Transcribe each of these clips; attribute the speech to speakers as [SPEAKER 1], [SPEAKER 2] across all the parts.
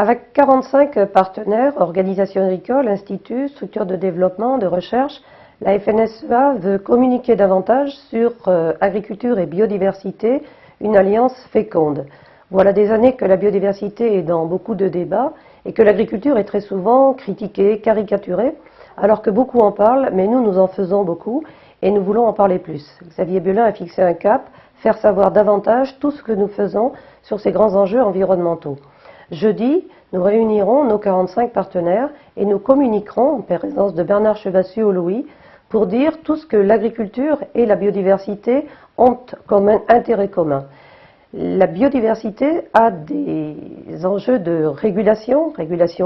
[SPEAKER 1] Avec 45 partenaires, organisations agricoles, instituts, structures de développement, de recherche, la FNSEA veut communiquer davantage sur agriculture et biodiversité, une alliance féconde. Voilà des années que la biodiversité est dans beaucoup de débats et que l'agriculture est très souvent critiquée, caricaturée, alors que beaucoup en parlent, mais nous en faisons beaucoup et nous voulons en parler plus. Xavier Belin a fixé un cap, faire savoir davantage tout ce que nous faisons sur ces grands enjeux environnementaux. Jeudi, nous réunirons nos 45 partenaires et nous communiquerons en présence de Bernard Chevassus au Louis pour dire tout ce que l'agriculture et la biodiversité ont comme un intérêt commun. La biodiversité a des enjeux de régulation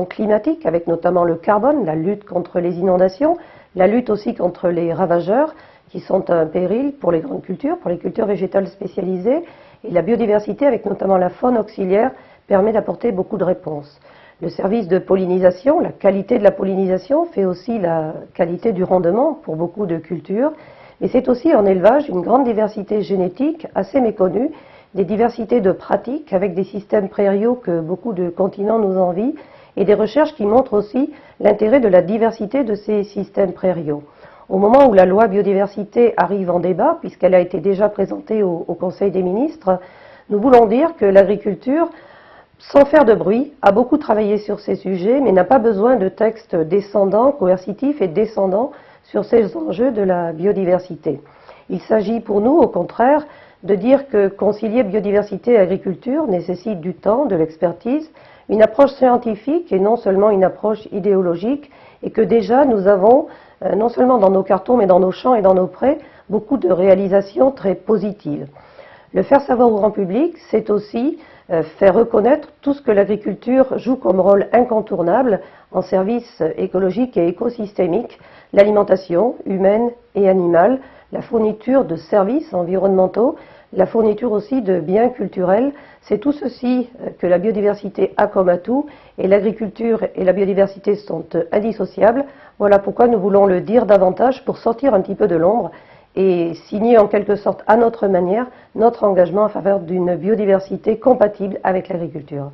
[SPEAKER 1] climatique, avec notamment le carbone, la lutte contre les inondations, la lutte aussi contre les ravageurs, qui sont un péril pour les grandes cultures, pour les cultures végétales spécialisées, et la biodiversité, avec notamment la faune auxiliaire, permet d'apporter beaucoup de réponses. Le service de pollinisation, la qualité de la pollinisation fait aussi la qualité du rendement pour beaucoup de cultures, mais c'est aussi en élevage une grande diversité génétique assez méconnue, des diversités de pratiques avec des systèmes prairiaux que beaucoup de continents nous envient et des recherches qui montrent aussi l'intérêt de la diversité de ces systèmes prairiaux. Au moment où la loi biodiversité arrive en débat, puisqu'elle a été déjà présentée au Conseil des ministres, nous voulons dire que l'agriculture, sans faire de bruit, a beaucoup travaillé sur ces sujets, mais n'a pas besoin de textes descendants, coercitifs et descendants sur ces enjeux de la biodiversité. Il s'agit pour nous, au contraire, de dire que concilier biodiversité et agriculture nécessite du temps, de l'expertise, une approche scientifique et non seulement une approche idéologique, et que déjà nous avons, non seulement dans nos cartons, mais dans nos champs et dans nos prés, beaucoup de réalisations très positives. Le faire savoir au grand public, c'est aussi faire reconnaître tout ce que l'agriculture joue comme rôle incontournable en service écologique et écosystémique, l'alimentation humaine et animale, la fourniture de services environnementaux, la fourniture aussi de biens culturels. C'est tout ceci que la biodiversité a comme atout, et l'agriculture et la biodiversité sont indissociables. Voilà pourquoi nous voulons le dire davantage pour sortir un petit peu de l'ombre et signer en quelque sorte à notre manière notre engagement en faveur d'une biodiversité compatible avec l'agriculture.